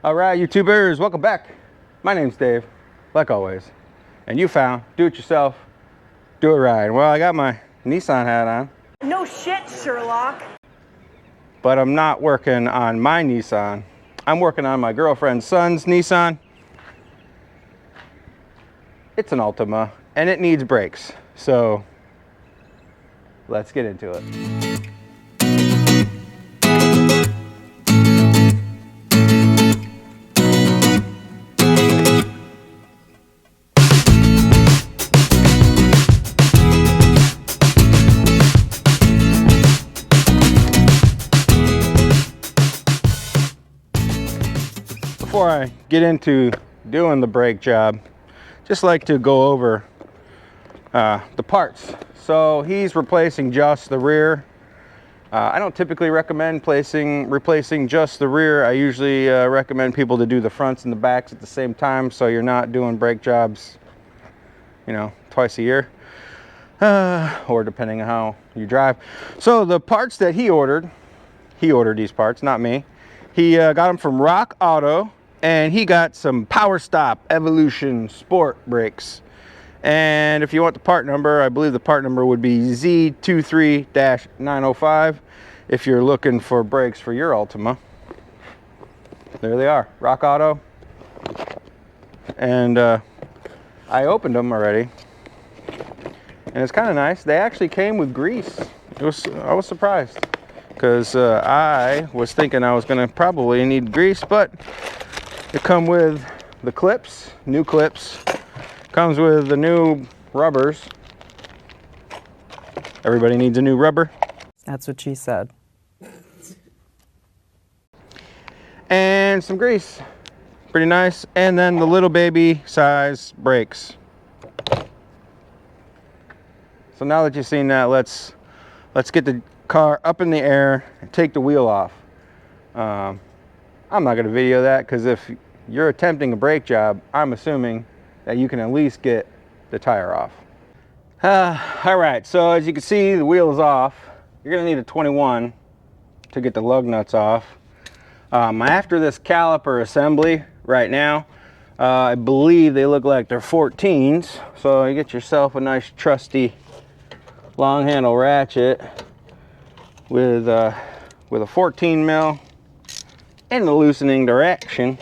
All right, YouTubers, welcome back. My name's Dave, like always. And you found do-it-yourself, do-it-right. Well, I got my Nissan hat on. No shit, Sherlock. But I'm not working on my Nissan. I'm working on my girlfriend's son's Nissan. It's an Altima, and it needs brakes. So, let's get into it. Before I get into doing the brake job, just like to go over the parts. So he's replacing just the rear. I don't typically recommend replacing just the rear. I usually recommend people to do the fronts and the backs at the same time, so you're not doing brake jobs, you know, twice a year, or depending on how you drive. So the parts that he ordered these parts, not me. He got them from Rock Auto. And he got some Power Stop Evolution Sport brakes. And if you want the part number, I believe the part number would be Z23-905 if you're looking for brakes for your Altima. There they are, Rock Auto. And I opened them already. And it's kind of nice. They actually came with grease. I was surprised, because I was thinking I was going to probably need grease, but they come with the clips, new clips. Comes with the new rubbers. Everybody needs a new rubber. That's what she said. And some grease. Pretty nice. And then the little baby size brakes. So now that you've seen that, let's get the car up in the air and take the wheel off. I'm not going to video that, because if you're attempting a brake job, I'm assuming that you can at least get the tire off. All right, so as you can see, the wheel is off. You're going to need a 21 to get the lug nuts off. After this caliper assembly right now, I believe they look like they're 14s. So you get yourself a nice trusty long handle ratchet with a 14 mil. In the loosening direction.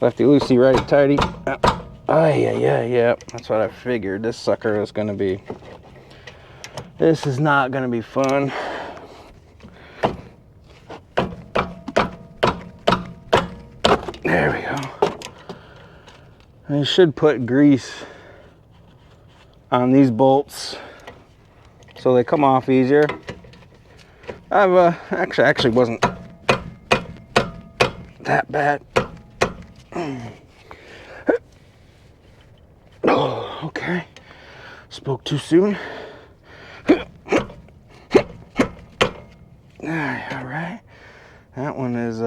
Lefty loosey, righty tighty. Oh yeah. That's what I figured. This sucker is gonna be. This is not gonna be fun. There we go. I should put grease on these bolts so they come off easier. I've actually wasn't that bad. Oh, okay. Spoke too soon. All right. That one is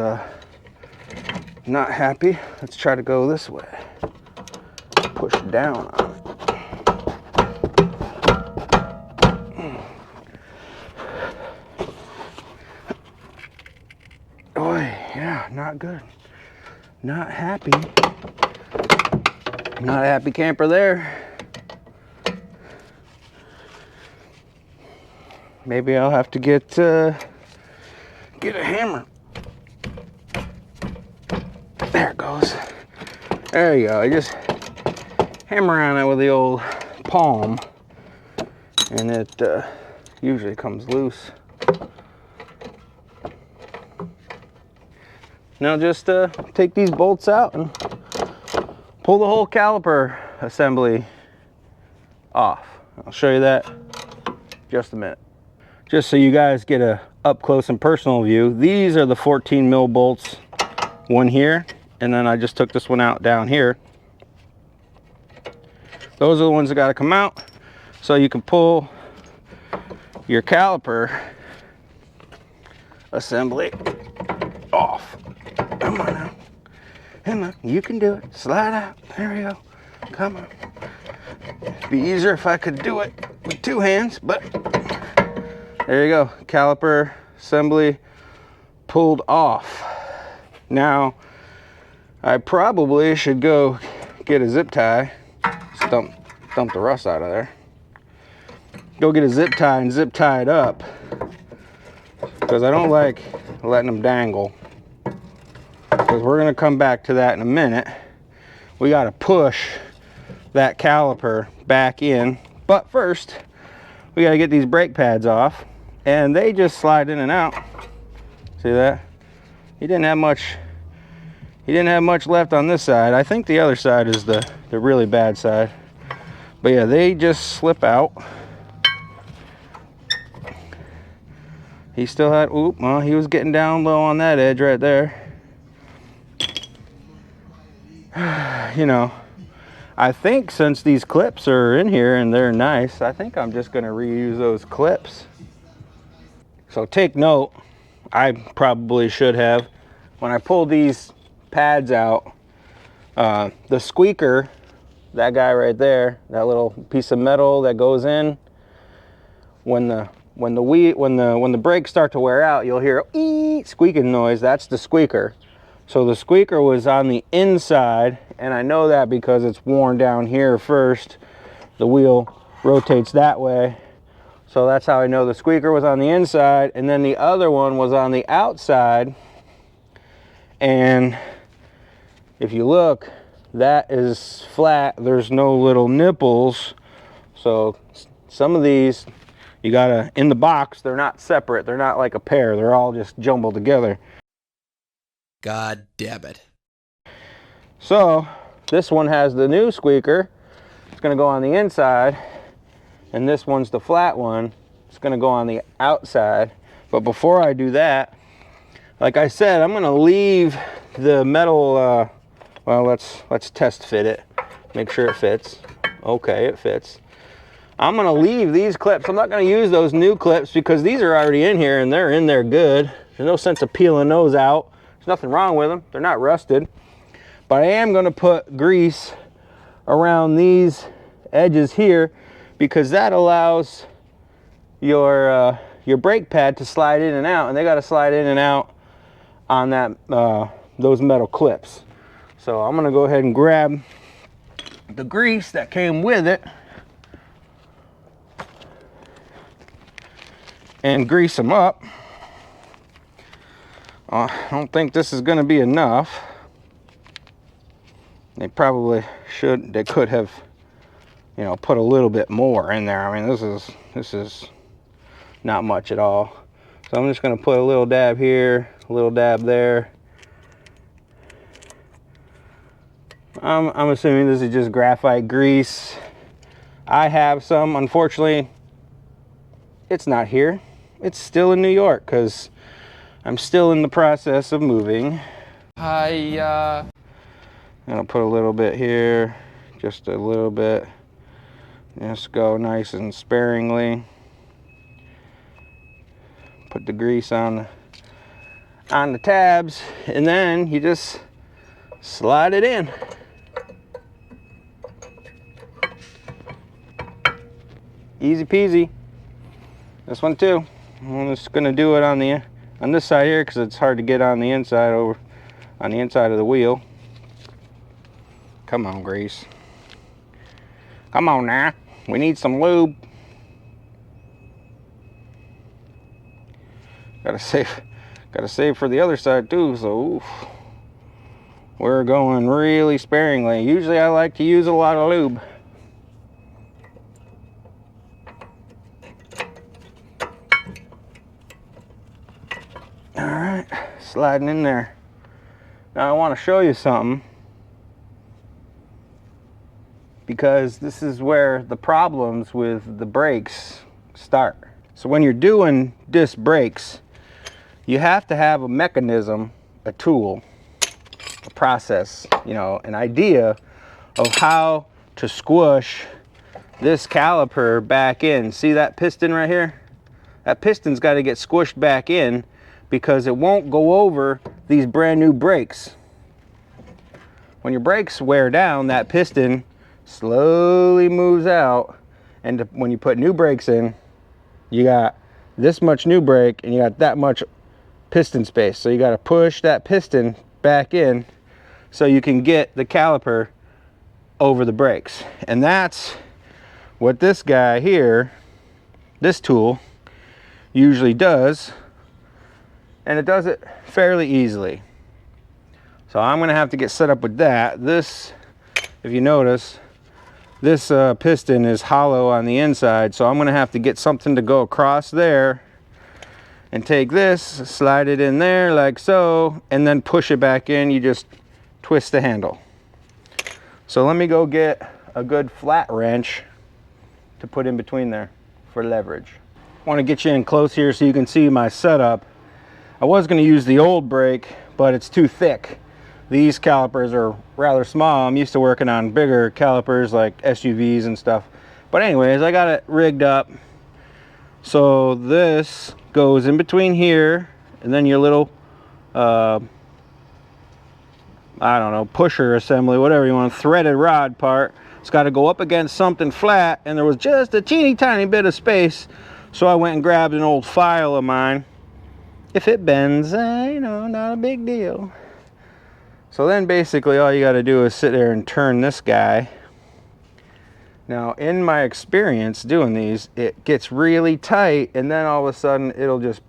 not happy. Let's try to go this way. Push down on it. Oh, yeah, not good. Not happy. Not a happy camper there. Maybe I'll have to get a hammer. There it goes. There you go. I just hammer on it with the old palm, and it usually comes loose. Now just take these bolts out and pull the whole caliper assembly off. I'll show you that in just a minute. Just so you guys get a up close and personal view, these are the 14 mil bolts, one here, and then I just took this one out down here. Those are the ones that got to come out so you can pull your caliper assembly off. Come on now. Come on, you can do it. Slide out. There we go. Come on. It'd be easier if I could do it with two hands, but there you go. Caliper assembly pulled off. Now, I probably should go get a zip tie, just dump the rust out of there. Go get a zip tie and zip tie it up, because I don't like letting them dangle. Because we're gonna come back to that in a minute. We gotta push that caliper back in, but first we gotta get these brake pads off, and they just slide in and out. See that? He didn't have much left on this side. I think the other side is the really bad side. But yeah, they just slip out. He still had, oop, well, he was getting down low on that edge right there. You know, I think since these clips are in here and they're nice, I think I'm just gonna reuse those clips. So take note, I probably should have, when I pull these pads out, the squeaker, that guy right there, that little piece of metal that goes in, when the brakes start to wear out, you'll hear a squeaking noise. That's the squeaker. So the squeaker was on the inside, and I know that because it's worn down here first. The wheel rotates that way. So that's how I know the squeaker was on the inside, and then the other one was on the outside. And if you look, that is flat. There's no little nipples. So some of these, you gotta, in the box, they're not separate. They're not like a pair. They're all just jumbled together. God damn it. So this one has the new squeaker. It's gonna go on the inside, and this one's the flat one. It's gonna go on the outside. But before I do that, like I said, I'm gonna leave the metal, well, let's test fit it. Make sure it fits. Okay, it fits. I'm gonna leave these clips. I'm not gonna use those new clips because these are already in here and they're in there good. There's no sense of peeling those out. There's nothing wrong with them. They're not rusted. But I am gonna put grease around these edges here because that allows your brake pad to slide in and out, and they gotta slide in and out on that those metal clips. So I'm gonna go ahead and grab the grease that came with it and grease them up. I don't think this is gonna be enough. They probably should, they could have, you know, put a little bit more in there. I mean, this is not much at all. So I'm just gonna put a little dab here, a little dab there. I'm assuming this is just graphite grease. I have some, unfortunately, it's not here. It's still in New York because I'm still in the process of moving. I'm gonna put a little bit here, just a little bit. Just go nice and sparingly. Put the grease on the tabs, and then you just slide it in. Easy peasy. This one too. I'm just gonna do it on this side here because it's hard to get on the inside of the wheel. Come on, grease. Come on now. We need some lube. Gotta save for the other side too, so oof. We're going really sparingly. Usually I like to use a lot of lube. All right, sliding in there. Now I want to show you something, because this is where the problems with the brakes start. So when you're doing disc brakes, you have to have a mechanism, a tool, a process, you know, an idea of how to squish this caliper back in. See that piston right here? That piston's got to get squished back in because it won't go over these brand new brakes. When your brakes wear down, that piston slowly moves out, and when you put new brakes in, you got this much new brake and you got that much piston space. So you got to push that piston back in so you can get the caliper over the brakes. And that's what this guy here, this tool, usually does, and it does it fairly easily. So I'm gonna have to get set up with that. This, if you notice, this piston is hollow on the inside, so I'm gonna have to get something to go across there and take this, slide it in there like so, and then push it back in. You just twist the handle. So let me go get a good flat wrench to put in between there for leverage. I want to get you in close here so you can see my setup. I was going to use the old brake, but it's too thick. These calipers are rather small. I'm used to working on bigger calipers like SUVs and stuff. But anyways, I got it rigged up. So this goes in between here, and then your little, I don't know, pusher assembly, whatever you want, threaded rod part. It's got to go up against something flat, and there was just a teeny tiny bit of space. So I went and grabbed an old file of mine. If it bends, you know, not a big deal. So then basically all you got to do is sit there and turn this guy. Now, in my experience doing these, it gets really tight, and then all of a sudden it'll just,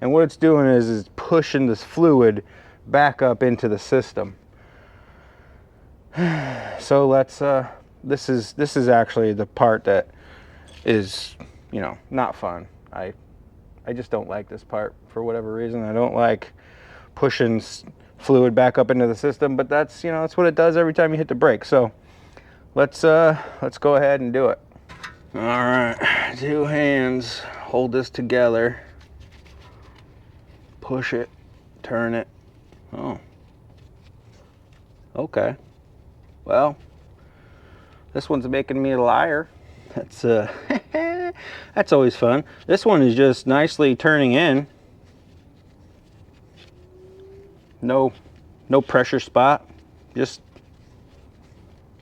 and what it's doing is pushing this fluid back up into the system. So let's, this is actually the part that is, you know, not fun. I just don't like this part for whatever reason. I don't like pushing fluid back up into the system, but that's, you know, that's what it does every time you hit the brake. So let's go ahead and do it. All right, 2 hands, hold this together, push it, turn it. Oh, okay. Well, this one's making me a liar. That's that's always fun. This one is just nicely turning in. No pressure spot, just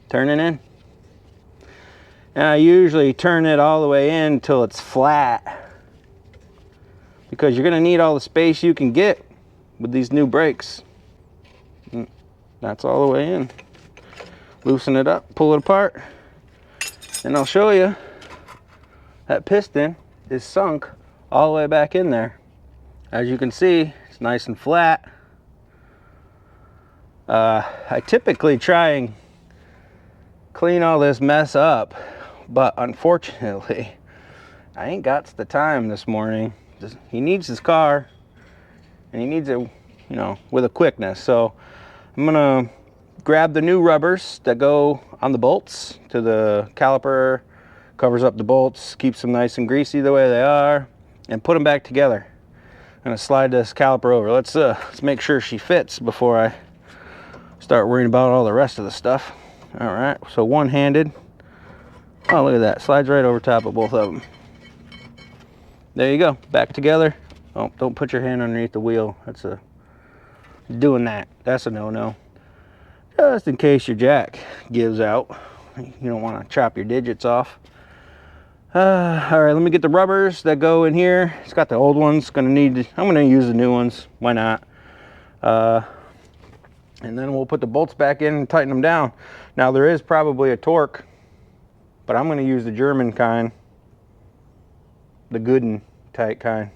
turning in. And I usually turn it all the way in until it's flat, because you're gonna need all the space you can get with these new brakes. That's all the way in. Loosen it up, pull it apart, and I'll show you that piston is sunk all the way back in there. As you can see, it's nice and flat. I typically try and clean all this mess up, but unfortunately I ain't got the time this morning. He needs his car, and he needs it, you know, with a quickness. So I'm gonna grab the new rubbers that go on the bolts to the caliper, covers up the bolts, keeps them nice and greasy the way they are, and put them back together. I'm gonna slide this caliper over. Let's make sure she fits before I start worrying about all the rest of the stuff. All right, so one-handed. Oh, look at that, slides right over top of both of them. There you go, back together. Oh, don't put your hand underneath the wheel. That's a no-no. Just in case your jack gives out. You don't want to chop your digits off. All right, let me get the rubbers that go in here. It's got the old ones. I'm gonna use the new ones. Why not? And then we'll put the bolts back in and tighten them down. Now there is probably a torque, but I'm gonna use the German kind, the Gooden type kind.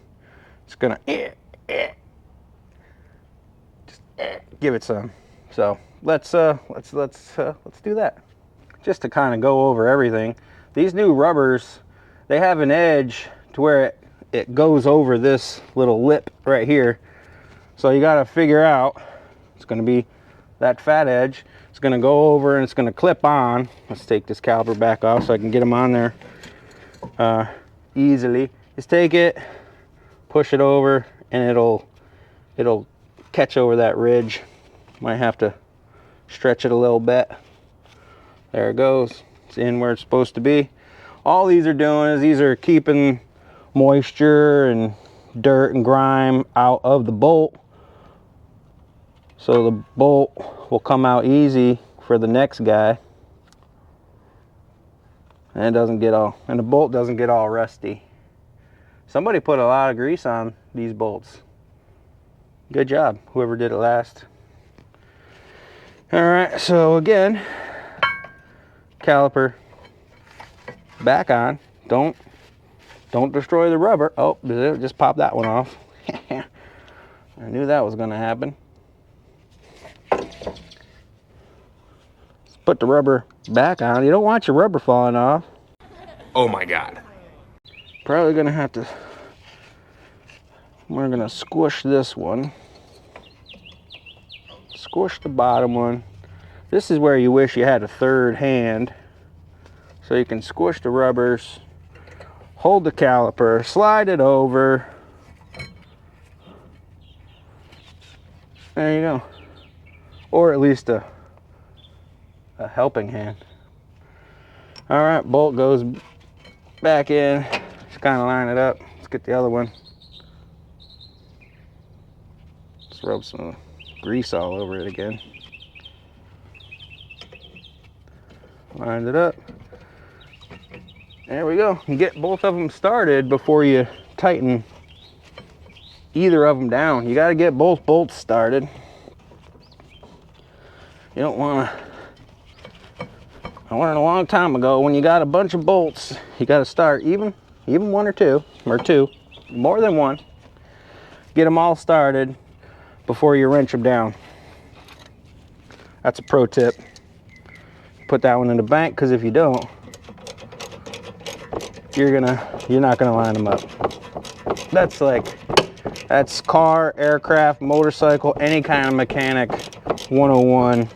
It's gonna just give it some. So let's do that. Just to kind of go over everything. These new rubbers, they have an edge to where it goes over this little lip right here. So you got to figure out, it's going to be that fat edge. It's going to go over and it's going to clip on. Let's take this caliper back off so I can get them on there easily. Just take it, push it over, and it'll catch over that ridge. Might have to stretch it a little bit. There it goes. It's in where it's supposed to be. All these are doing is these are keeping moisture and dirt and grime out of the bolt, so the bolt will come out easy for the next guy, and the bolt doesn't get all rusty. Somebody put a lot of grease on these bolts. Good job, whoever did it last. All right, so again, caliper back on. Don't destroy the rubber. Oh, just pop that one off. I knew that was gonna happen. Let's put the rubber back on. You don't want your rubber falling off. Oh my God. Probably gonna have to, we're gonna squish this one. Squish the bottom one. This is where you wish you had a third hand. So you can squish the rubbers, hold the caliper, slide it over. There you go. Or at least a helping hand. All right, bolt goes back in. Just kind of line it up. Let's get the other one. Just rub some grease all over it again. Lined it up. There we go. You get both of them started before you tighten either of them down. You got to get both bolts started. You don't want to. I learned a long time ago, when you got a bunch of bolts, you got to start even one or two, more than one. Get them all started before you wrench them down. That's a pro tip. Put that one in the bank, because if you don't, you're not gonna line them up. That's car, aircraft, motorcycle, any kind of mechanic 101.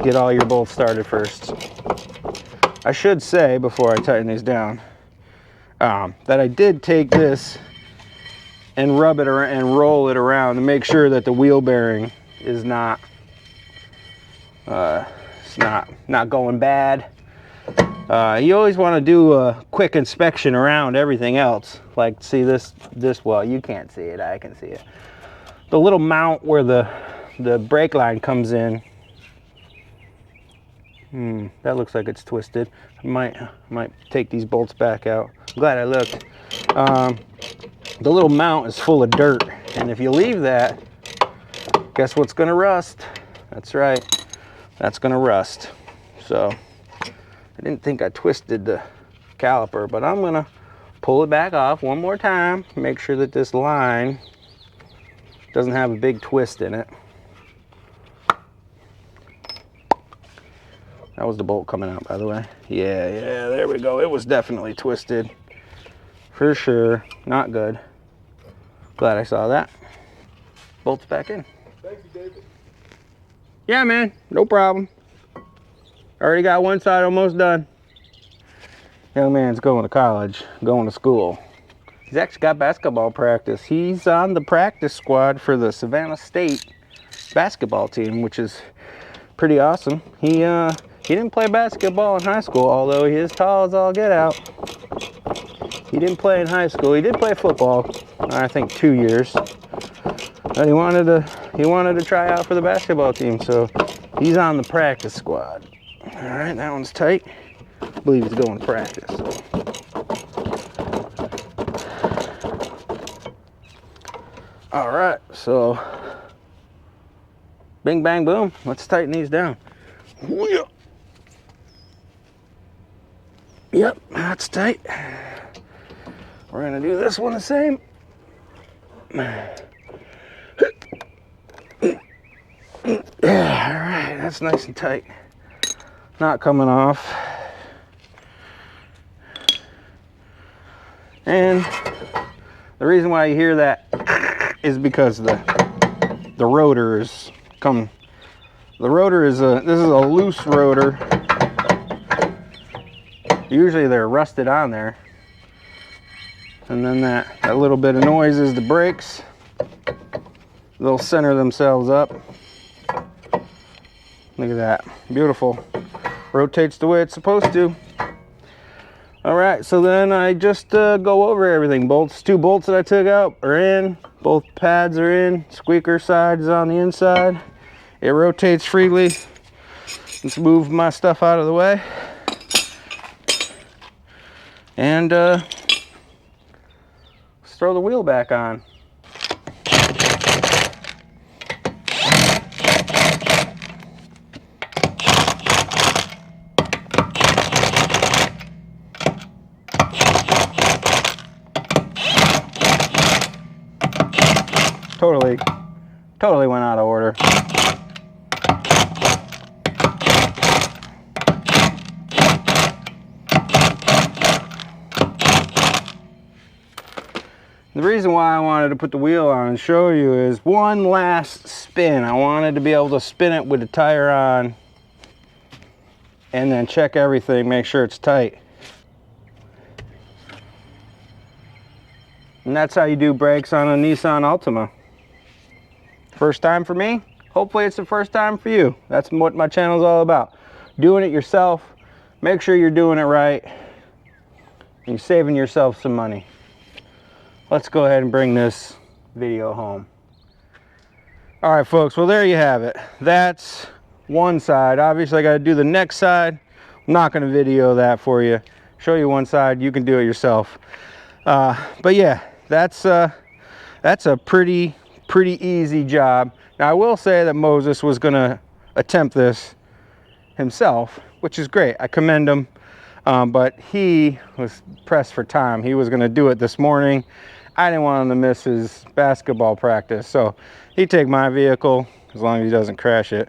Get all your bolts started first. I should say, before I tighten these down, that I did take this and rub it around and roll it around to make sure that the wheel bearing is not going bad. You always want to do a quick inspection around everything else. Like, see this, well, you can't see it, I can see it. The little mount where the brake line comes in. That looks like it's twisted. I might take these bolts back out. I'm glad I looked. The little mount is full of dirt, and if you leave that, guess what's gonna rust? That's right, that's gonna rust. So I didn't think I twisted the caliper, but I'm gonna pull it back off one more time, make sure that this line doesn't have a big twist in it. That was the bolt coming out, by the way. Yeah, there we go. It was definitely twisted. For sure, not good. Glad I saw that. Bolts back in. Thank you, David. Yeah, man, no problem. Already got one side almost done. Young man's going to college, going to school. He's actually got basketball practice. He's on the practice squad for the Savannah State basketball team, which is pretty awesome. He didn't play basketball in high school, although he is tall as all get out. He didn't play in high school. He did play football, I think 2 years. But he wanted to try out for the basketball team, so he's on the practice squad. All right, that one's tight. I believe he's going to practice. All right, so bing, bang, boom. Let's tighten these down. Yep, that's tight. We're gonna do this one the same. Yeah, all right, that's nice and tight. Not coming off. And the reason why you hear that is because the rotor is the rotor is this is a loose rotor. Usually they're rusted on there. And then that little bit of noise is the brakes. They'll center themselves up. Look at that, beautiful. Rotates the way it's supposed to. All right, so then I just go over everything. Two bolts that I took out are in. Both pads are in. Squeaker side is on the inside. It rotates freely. Let's move my stuff out of the way. And let's throw the wheel back on. totally went out of order. The reason why I wanted to put the wheel on and show you is one last spin. I wanted to be able to spin it with the tire on and then check everything, make sure it's tight. And that's how you do brakes on a Nissan Altima. First time for me, hopefully it's the first time for you. That's what my channel is all about. Doing it yourself, make sure you're doing it right, and you're saving yourself some money. Let's go ahead and bring this video home. All right, folks, well, there you have it. That's one side. Obviously, I got to do the next side. I'm not going to video that for you. Show you one side. You can do it yourself. But yeah, that's a pretty easy job. Now, I will say that Moses was going to attempt this himself, which is great. I commend him. But he was pressed for time. He was going to do it this morning. I didn't want him to miss his basketball practice, so he'd take my vehicle as long as he doesn't crash it.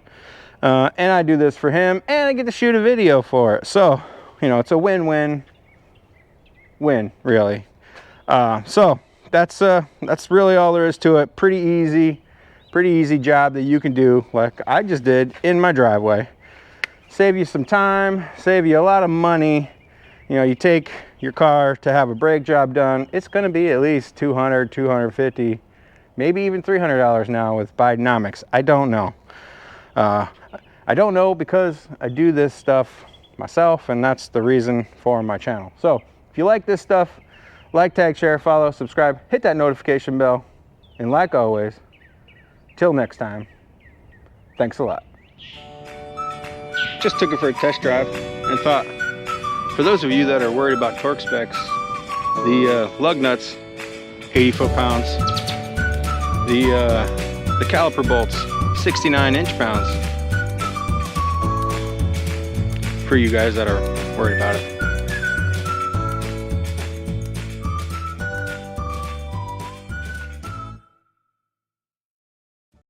And I do this for him, and I get to shoot a video for it. So, you know, it's a win-win-win, really. So that's really all there is to it. Pretty easy job that you can do like I just did in my driveway. Save you some time, save you a lot of money. You know, you take your car to have a brake job done, it's going to be at least $200, $250, maybe even $300 now with Bidenomics. I don't know. I don't know because I do this stuff myself, and that's the reason for my channel. So if you like this stuff, like, tag, share, follow, subscribe, hit that notification bell, and like always, till next time, thanks a lot. Just took it for a test drive and thought, for those of you that are worried about torque specs, the lug nuts, 80 foot-pounds, the caliper bolts, 69 inch-pounds, for you guys that are worried about it.